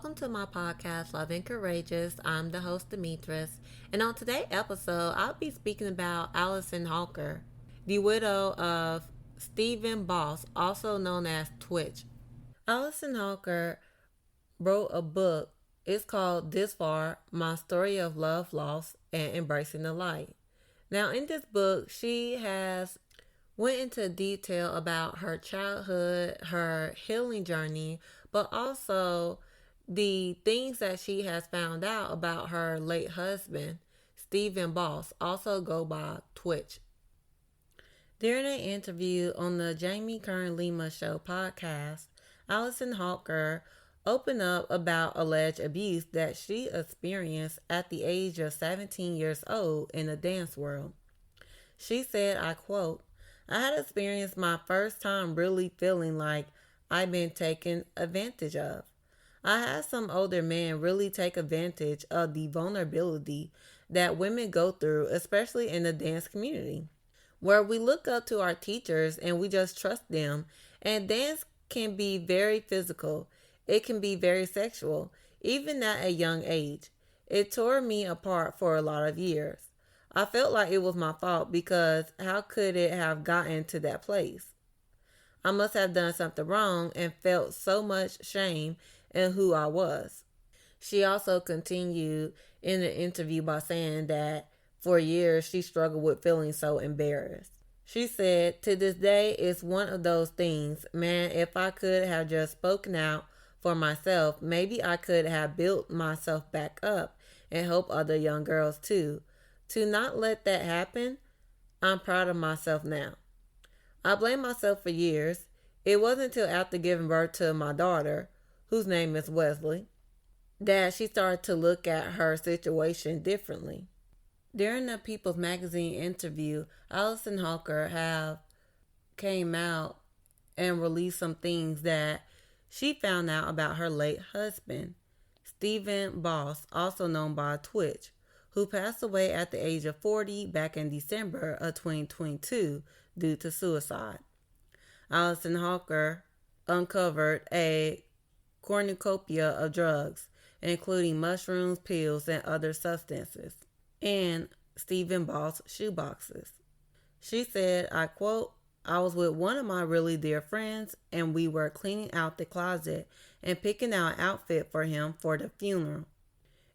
welcome to my podcast, Love and Courageous. I'm the host, Demetris, and on today's episode, I'll be speaking about Allison Holker, the widow of Stephen Boss, also known as Twitch. Allison Holker wrote a book. It's called This Far, My Story of Love, Loss, and Embracing the Light. Now, in this book, she has went into detail about her childhood, her healing journey, but also the things that she has found out about her late husband, Stephen Boss, also go by Twitch. During an interview on the Jamie Kern Lima Show podcast, Allison Holker opened up about alleged abuse that she experienced at the age of 17 years old in the dance world. She said, I quote, I had experienced my first time really feeling like I'd been taken advantage of. I had some older men really take advantage of the vulnerability that women go through, especially in the dance community, where we look up to our teachers and we just trust them. And dance can be very physical. It can be very sexual, even at a young age. It tore me apart for a lot of years. I felt like it was my fault because how could it have gotten to that place? I must have done something wrong and felt so much shame in who I was. She also continued in the interview by saying that for years she struggled with feeling so embarrassed. She said, to this day, it's one of those things, man, if I could have just spoken out for myself, maybe I could have built myself back up and help other young girls too. To not let that happen, I'm proud of myself now. I blamed myself for years. It wasn't until after giving birth to my daughter, whose name is Wesley, that she started to look at her situation differently. During the People's Magazine interview, Allison Holker came out and released some things that she found out about her late husband, Stephen Boss, also known by Twitch, who passed away at the age of 40 back in December of 2022 due to suicide. Allison Holker uncovered a cornucopia of drugs, including mushrooms, pills, and other substances, in Stephen Boss shoeboxes. She said, I quote, I was with one of my really dear friends and we were cleaning out the closet and picking out an outfit for him for the funeral.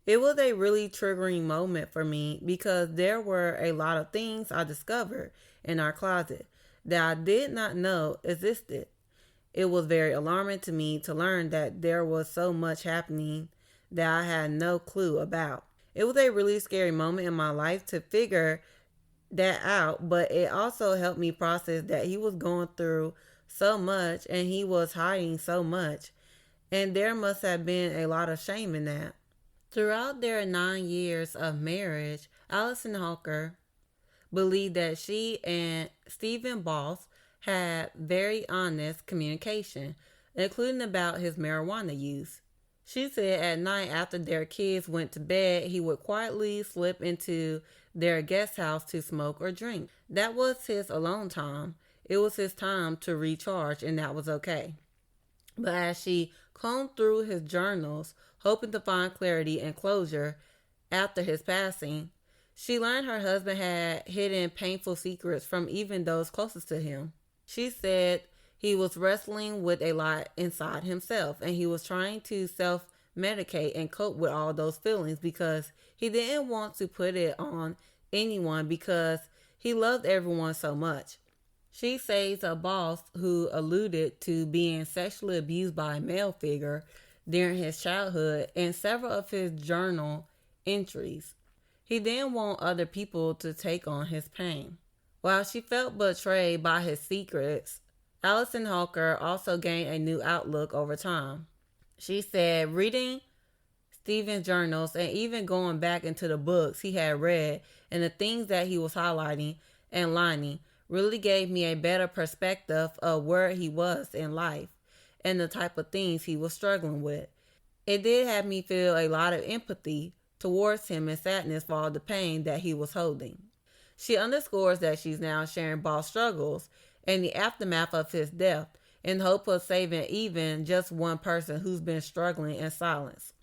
It was a really triggering moment for me because there were a lot of things I discovered in our closet that I did not know existed. It was very alarming to me to learn that there was so much happening that I had no clue about. It was a really scary moment in my life to figure that out, but it also helped me process that he was going through so much and he was hiding so much, and there must have been a lot of shame in that. Throughout their 9 years of marriage, Allison Holker believed that she and Stephen Boss had very honest communication, including about his marijuana use. She said at night after their kids went to bed, he would quietly slip into their guest house to smoke or drink. That was his alone time. It was his time to recharge, and that was okay. But as she combed through his journals, hoping to find clarity and closure after his passing, she learned her husband had hidden painful secrets from even those closest to him. She said he was wrestling with a lot inside himself, and he was trying to self-medicate and cope with all those feelings because he didn't want to put it on anyone because he loved everyone so much. She says a boss who alluded to being sexually abused by a male figure during his childhood in several of his journal entries. He didn't want other people to take on his pain. While she felt betrayed by his secrets, Allison Holker also gained a new outlook over time. She said, reading Stephen's journals and even going back into the books he had read and the things that he was highlighting and lining really gave me a better perspective of where he was in life and the type of things he was struggling with. It did have me feel a lot of empathy towards him and sadness for all the pain that he was holding. She underscores that she's now sharing Boss' struggles and the aftermath of his death in hope of saving even just one person who's been struggling in silence.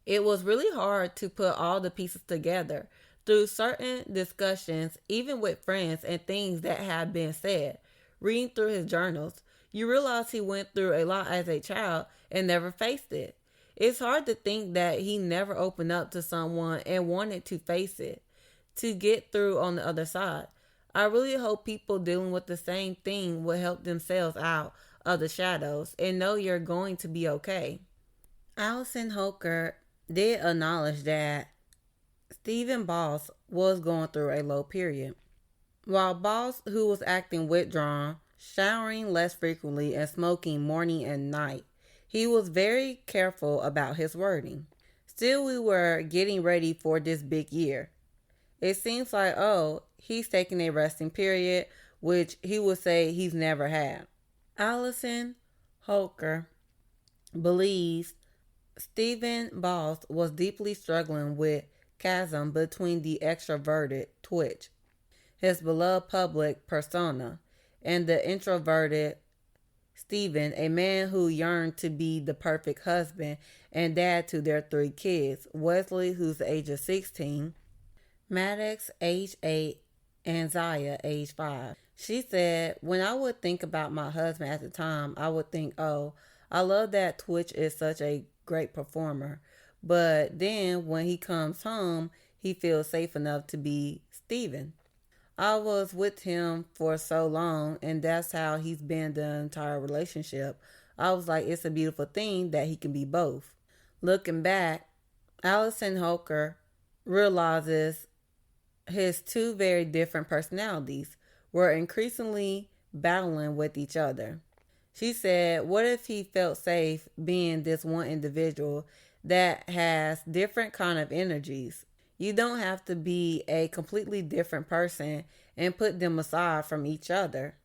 It was really hard to put all the pieces together. Through certain discussions, even with friends and things that had been said, reading through his journals, you realize he went through a lot as a child and never faced it. It's hard to think that he never opened up to someone and wanted to face it, to get through on the other side. I really hope people dealing with the same thing will help themselves out of the shadows and know you're going to be okay. Allison Holker did acknowledge that Stephen Boss was going through a low period. While Boss, who was acting withdrawn, showering less frequently, and smoking morning and night, he was very careful about his wording. Still, we were getting ready for this big year. It seems like, oh, he's taking a resting period, which he would say he's never had. Allison Holker believes Stephen Boss was deeply struggling with chasm between the extroverted Twitch, his beloved public persona, and the introverted Stephen, a man who yearned to be the perfect husband and dad to their 3 kids, Wesley, who's the age of 16, Maddox, age 8, and Zaya, age 5. She said, when I would think about my husband at the time, I would think, oh, I love that Twitch is such a great performer. But then when he comes home, he feels safe enough to be Steven. I was with him for so long, and that's how he's been the entire relationship. I was like, it's a beautiful thing that he can be both. Looking back, Allison Holker realizes his 2 very different personalities were increasingly battling with each other. She said, what if he felt safe being this one individual that has different kind of energies? You don't have to be a completely different person and put them aside from each other.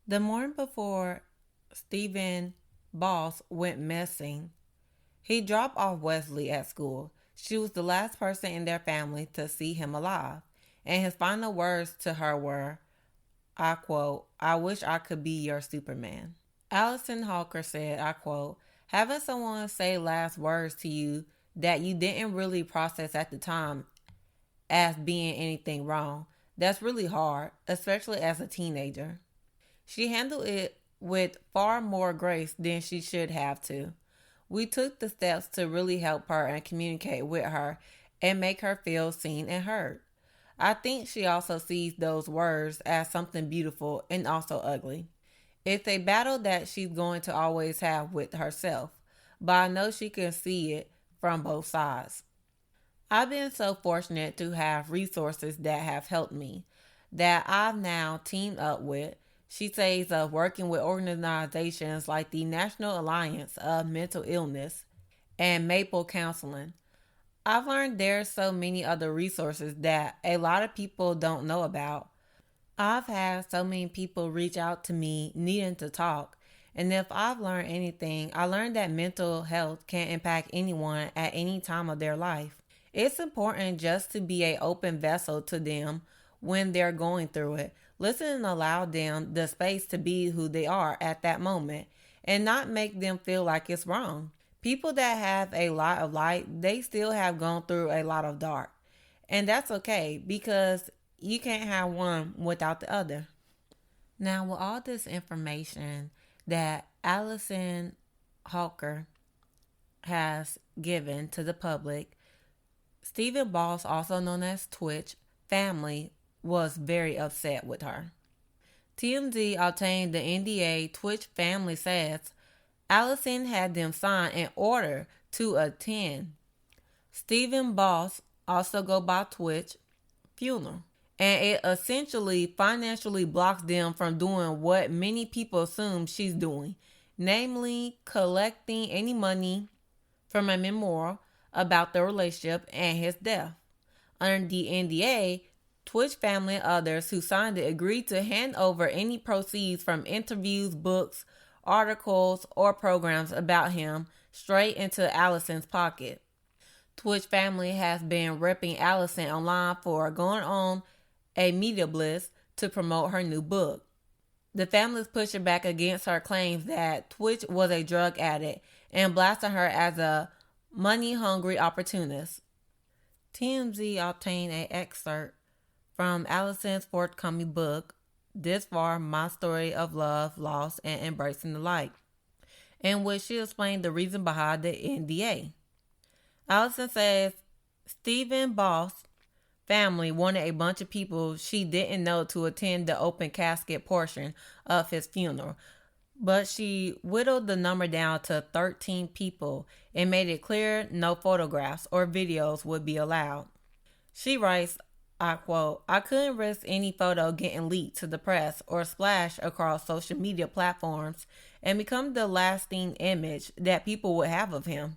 The morning before Stephen Boss went missing, he dropped off Wesley at school. She was the last person in their family to see him alive. And his final words to her were, I quote, I wish I could be your Superman. Allison Holker said, I quote, having someone say last words to you that you didn't really process at the time as being anything wrong, that's really hard, especially as a teenager. She handled it with far more grace than she should have to. We took the steps to really help her and communicate with her and make her feel seen and heard. I think she also sees those words as something beautiful and also ugly. It's a battle that she's going to always have with herself, but I know she can see it from both sides. I've been so fortunate to have resources that have helped me, that I've now teamed up with. She says of working with organizations like the National Alliance of Mental Illness and Maple Counseling. I've learned there's so many other resources that a lot of people don't know about. I've had so many people reach out to me needing to talk, and if I've learned anything, I learned that mental health can impact anyone at any time of their life. It's important just to be an open vessel to them when they're going through it. Listen and allow them the space to be who they are at that moment and not make them feel like it's wrong. People that have a lot of light, they still have gone through a lot of dark. And that's okay because you can't have one without the other. Now, with all this information that Allison Holker has given to the public, Stephen Boss, also known as Twitch, family was very upset with her. TMZ obtained the NDA. Twitch family says Allison had them sign in order to attend Stephen Boss, also go by Twitch, funeral. And it essentially financially blocks them from doing what many people assume she's doing, namely collecting any money from a memorial about the relationship and his death. Under the NDA, Twitch family and others who signed it agreed to hand over any proceeds from interviews, books, articles, or programs about him straight into Allison's pocket. Twitch family has been repping Allison online for going on a media blitz to promote her new book. The family's pushing back against her claims that Twitch was a drug addict and blasting her as a money-hungry opportunist. TMZ obtained an excerpt from Allison's forthcoming book, This Far, My Story of Love, Loss, and Embracing the Light, in which she explained the reason behind the NDA. Allison says Stephen Boss' family wanted a bunch of people she didn't know to attend the open casket portion of his funeral, but she whittled the number down to 13 people and made it clear no photographs or videos would be allowed. She writes, I quote, I couldn't risk any photo getting leaked to the press or splash across social media platforms and become the lasting image that people would have of him.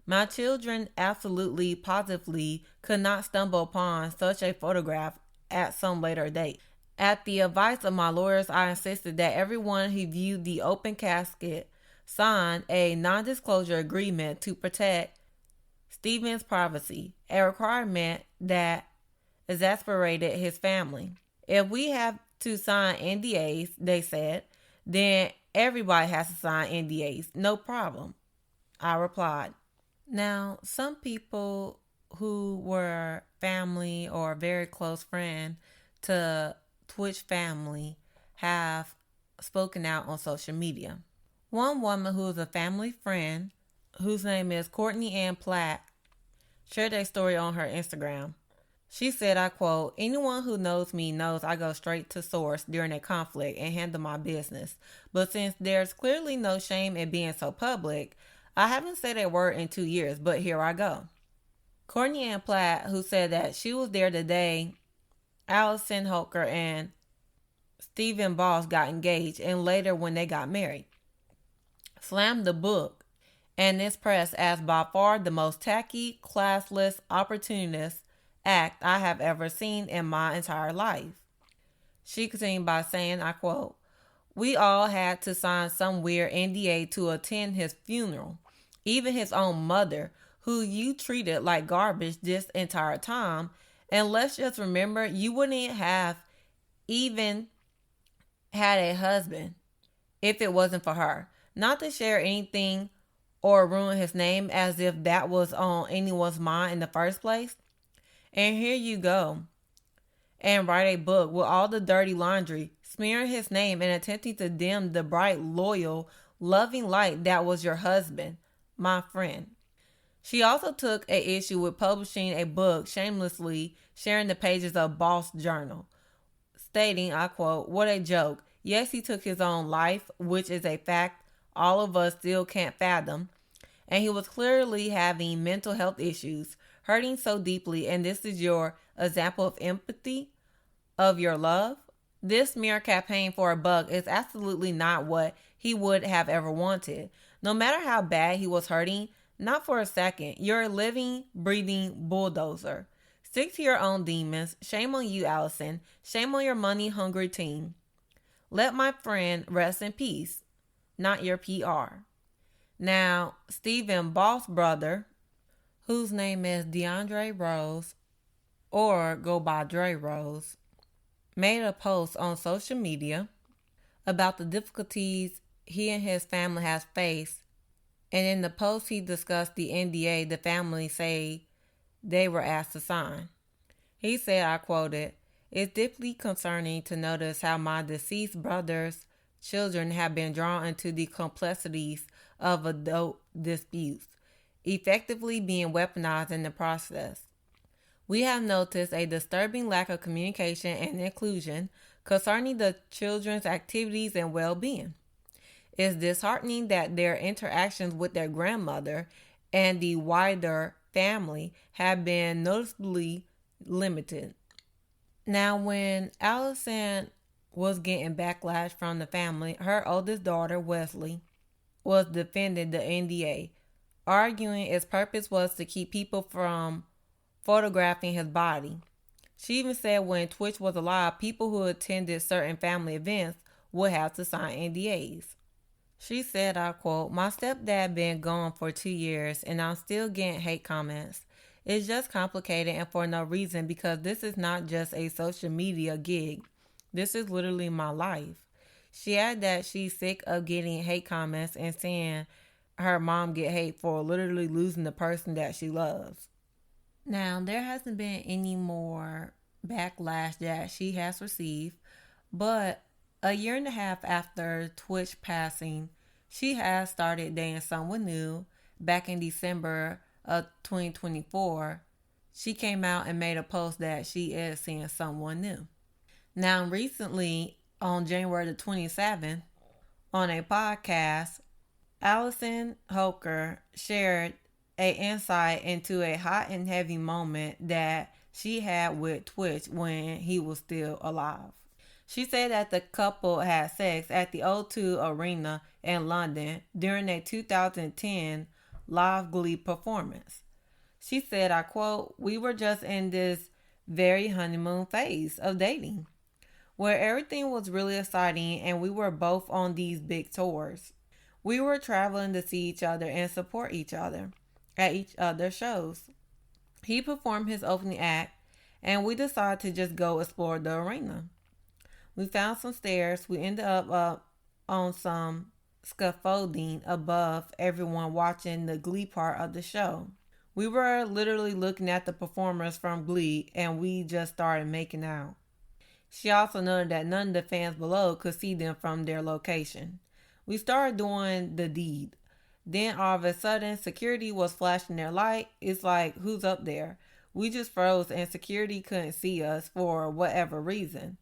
My children absolutely, positively could not stumble upon such a photograph at some later date. At the advice of my lawyers, I insisted that everyone who viewed the open casket sign a non-disclosure agreement to protect Stephen's privacy, a requirement that exasperated his family. If we have to sign NDAs, they said, then everybody has to sign NDAs. No problem, I replied. Now, some people who were family or very close friend to Twitch family have spoken out on social media. One woman who is a family friend, whose name is Courtney Ann Platt, shared a story on her Instagram. She said, I quote, anyone who knows me knows I go straight to source during a conflict and handle my business. But since there's clearly no shame in being so public, I haven't said a word in 2 years, but here I go. Courtney Ann Platt, who said that she was there the day Allison Holker and Stephen Boss got engaged and later when they got married, slammed the book and this press as by far the most tacky, classless, opportunist act I have ever seen in my entire life. She continued by saying, I quote, we all had to sign some weird NDA to attend his funeral. Even his own mother, who you treated like garbage this entire time. And let's just remember, you wouldn't have even had a husband if it wasn't for her. Not to share anything or ruin his name as if that was on anyone's mind in the first place. And here you go and write a book with all the dirty laundry, smearing his name and attempting to dim the bright, loyal, loving light that was your husband, my friend. She also took an issue with publishing a book shamelessly sharing the pages of Boss Journal, stating, I quote, what a joke. Yes, he took his own life, which is a fact all of us still can't fathom. And he was clearly having mental health issues, hurting so deeply, and this is your example of empathy, of your love. This mere campaign for a buck is absolutely not what he would have ever wanted. No matter how bad he was hurting, not for a second. You're a living, breathing bulldozer. Stick to your own demons. Shame on you, Allison. Shame on your money-hungry team. Let my friend rest in peace, not your PR. Now, Stephen Boss' brother, whose name is DeAndre Rose, or go by Dre Rose, made a post on social media about the difficulties he and his family has faced. And in the post, he discussed the NDA the family say they were asked to sign. He said, I quoted, it's deeply concerning to notice how my deceased brother's children have been drawn into the complexities of adult disputes, effectively being weaponized in the process. We have noticed a disturbing lack of communication and inclusion concerning the children's activities and well-being. It's disheartening that their interactions with their grandmother and the wider family have been noticeably limited. Now, when Allison was getting backlash from the family, her oldest daughter, Wesley, was defending the NDA, arguing its purpose was to keep people from photographing his body. She even said when Twitch was alive, people who attended certain family events would have to sign NDAs. She said, I quote, my stepdad been gone for 2 years and I'm still getting hate comments. It's just complicated and for no reason because this is not just a social media gig. This is literally my life. She added that she's sick of getting hate comments and seeing her mom get hate for literally losing the person that she loves. Now, there hasn't been any more backlash that she has received, but a year and a half after Twitch passing, she has started dating someone new. Back in December of 2024, she came out and made a post that she is seeing someone new. Now, recently, on January the 27th, on a podcast, Allison Holker shared a insight into a hot and heavy moment that she had with Twitch when he was still alive. She said that the couple had sex at the O2 Arena in London during a 2010 live Glee performance. She said, I quote, "We were just in this very honeymoon phase of dating, where everything was really exciting and we were both on these big tours. We were traveling to see each other and support each other at each other's shows. He performed his opening act and we decided to just go explore the arena. We found some stairs. We ended up on some scaffolding above everyone watching the Glee part of the show. We were literally looking at the performers from Glee and we just started making out. She also noted that none of the fans below could see them from their location. We started doing the deed. Then all of a sudden, security was flashing their light. It's like, who's up there? We just froze and security couldn't see us for whatever reason.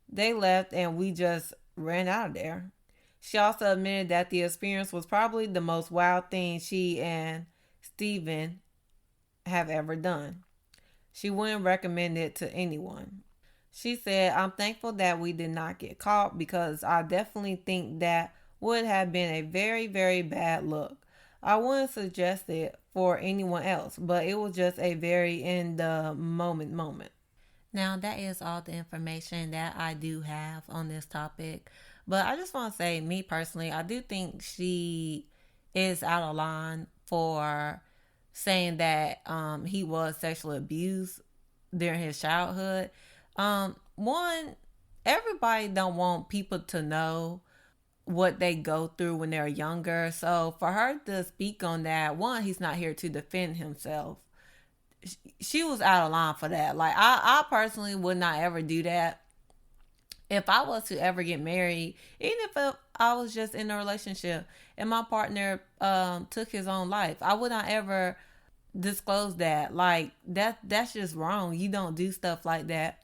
They left and we just ran out of there." She also admitted that the experience was probably the most wild thing she and Steven have ever done. She wouldn't recommend it to anyone. She said, "I'm thankful that we did not get caught because I definitely think that would have been a very, very bad look. I wouldn't suggest it for anyone else, but it was just a very in the moment." Now, that is all the information that I do have on this topic. But I just want to say, me personally, I do think she is out of line for saying that he was sexually abused during his childhood. One, everybody don't want people to know what they go through when they're younger. So for her to speak on that, one, he's not here to defend himself. She was out of line for that. Like, I personally would not ever do that. If I was to ever get married, even if I was just in a relationship and my partner took his own life, I would not ever disclose that. Like, that's just wrong. You don't do stuff like that.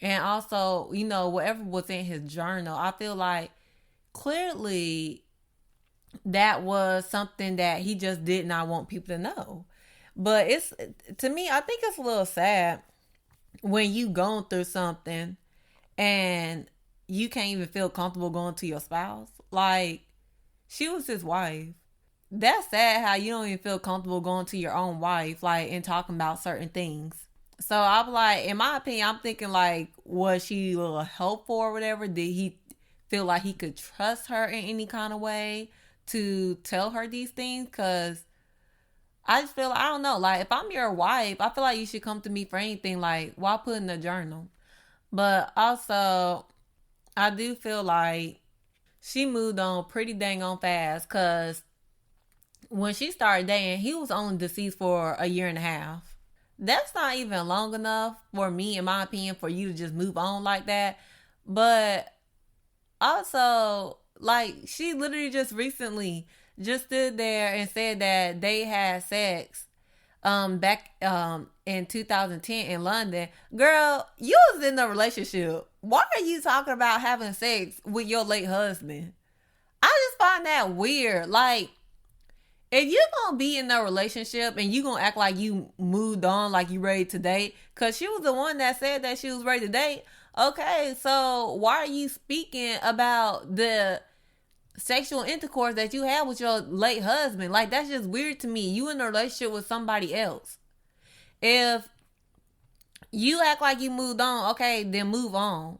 And also, whatever was in his journal, I feel like clearly that was something that he just did not want people to know. But to me, I think it's a little sad when you going through something and you can't even feel comfortable going to your spouse. Like, she was his wife. That's sad how you don't even feel comfortable going to your own wife, like, and talking about certain things. So I'm like, in my opinion, I'm thinking like, was she a little helpful or whatever? Did he feel like he could trust her in any kind of way to tell her these things? Because I just feel like, I don't know, like, if I'm your wife, I feel like you should come to me for anything. Like, why put in a journal? But also, I do feel like she moved on pretty dang on fast, because when she started dating, he was only deceased for a year and a half. That's not even long enough for me, in my opinion, for you to just move on like that. But also, like, she literally just recently just stood there and said that they had sex back in 2010 in London. Girl, you was in a relationship. Why are you talking about having sex with your late husband? I just find that weird. Like, if you're gonna be in a relationship and you gonna act like you moved on, like you ready to date, because she was the one that said that she was ready to date. Okay, so why are you speaking about the sexual intercourse that you had with your late husband? Like, that's just weird to me. You in a relationship with somebody else. If you act like you moved on, okay, then move on.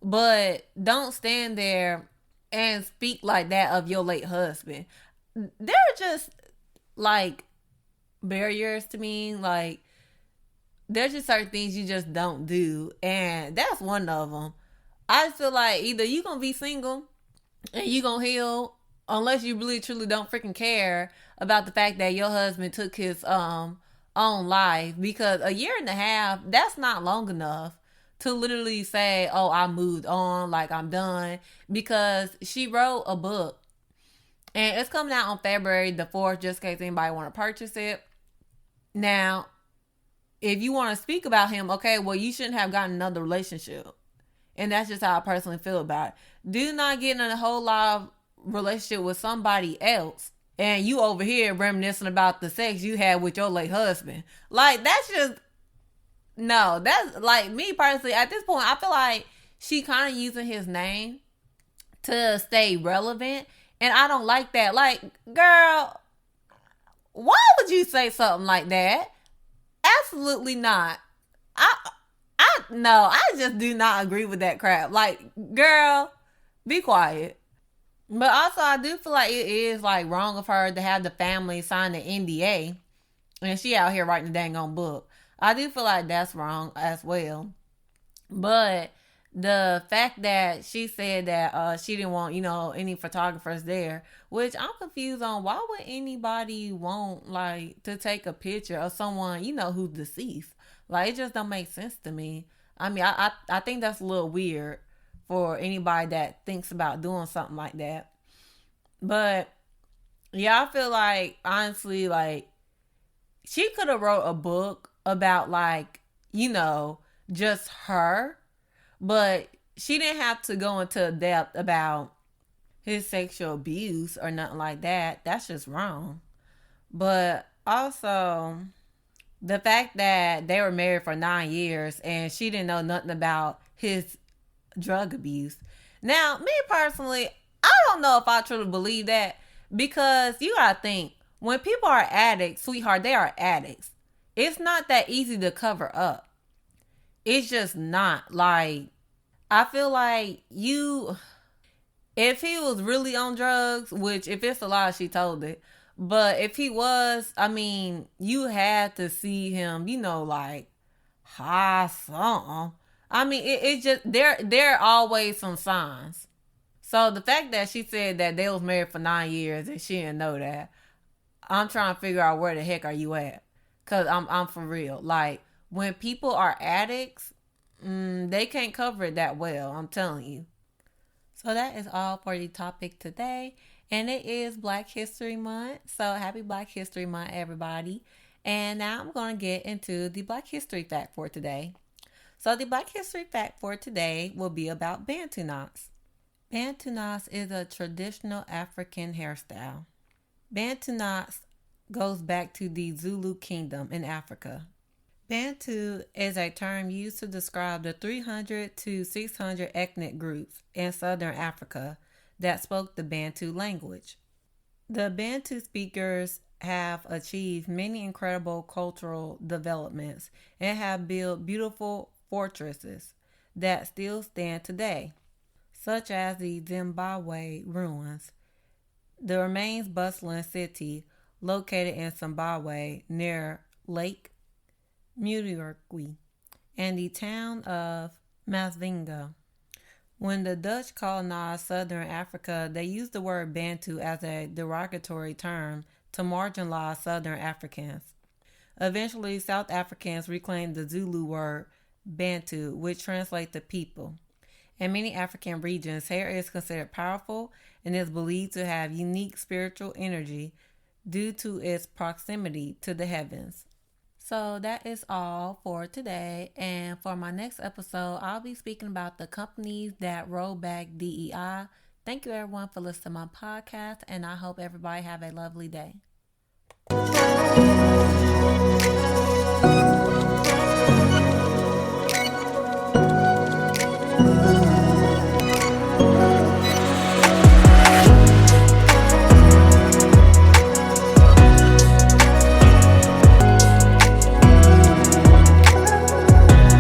But don't stand there and speak like that of your late husband. There are just, like, barriers to me. Like, there's just certain things you just don't do, and that's one of them. I just feel like either you gonna be single and you gonna heal, unless you really truly don't freaking care about the fact that your husband took his own life. Because a year and a half, that's not long enough to literally say, oh, I moved on, like I'm done. Because she wrote a book and it's coming out on February the 4th, just in case anybody want to purchase it. Now, if you want to speak about him, okay, well, you shouldn't have gotten another relationship. And that's just how I personally feel about it. Do not get in a whole lot of relationship with somebody else and you over here reminiscing about the sex you had with your late husband. Like, that's just, no, that's like me personally. At this point, I feel like she kind of using his name to stay relevant. And I don't like that. Like, girl, why would you say something like that? Absolutely not. No, I just do not agree with that crap. Like, girl, be quiet. But also, I do feel like it is like wrong of her to have the family sign the NDA, and she out here writing the dang on book. I do feel like that's wrong as well. But the fact that she said that she didn't want, any photographers there, which I'm confused on. Why would anybody want like to take a picture of someone who's deceased? Like, it just don't make sense to me. I mean, I think that's a little weird for anybody that thinks about doing something like that. But yeah, I feel like honestly, like, she could have wrote a book about like, just her, but she didn't have to go into depth about his sexual abuse or nothing like that. That's just wrong. But also, the fact that they were married for 9 years and she didn't know nothing about his drug abuse. Now, me personally, I don't know if I truly believe that, because you gotta think, when people are addicts, sweetheart, they are addicts. It's not that easy to cover up. It's just not. Like, I feel like if he was really on drugs, which if it's a lie, she told it. But if he was, I mean, you had to see him, like, high something. I mean, it just, there are always some signs. So the fact that she said that they was married for 9 years and she didn't know that, I'm trying to figure out where the heck are you at? Cause I'm for real. Like, when people are addicts, they can't cover it that well. I'm telling you. So that is all for the topic today. And it is Black History Month. So happy Black History Month, everybody. And now I'm going to get into the Black History fact for today. So the Black History fact for today will be about Bantu knots. Bantu knots is a traditional African hairstyle. Bantu knots goes back to the Zulu kingdom in Africa. Bantu is a term used to describe the 300 to 600 ethnic groups in southern Africa that spoke the Bantu language. The Bantu speakers have achieved many incredible cultural developments and have built beautiful fortresses that still stand today, such as the Zimbabwe ruins. The remains bustling city located in Zimbabwe near Lake Mururoqui and the town of Masvingo. When the Dutch colonized southern Africa, they used the word Bantu as a derogatory term to marginalize southern Africans. Eventually, South Africans reclaimed the Zulu word Bantu, which translates to people. In many African regions, hair is considered powerful and is believed to have unique spiritual energy due to its proximity to the heavens. So that is all for today. And for my next episode, I'll be speaking about the companies that roll back DEI. Thank you everyone for listening to my podcast, and I hope everybody have a lovely day.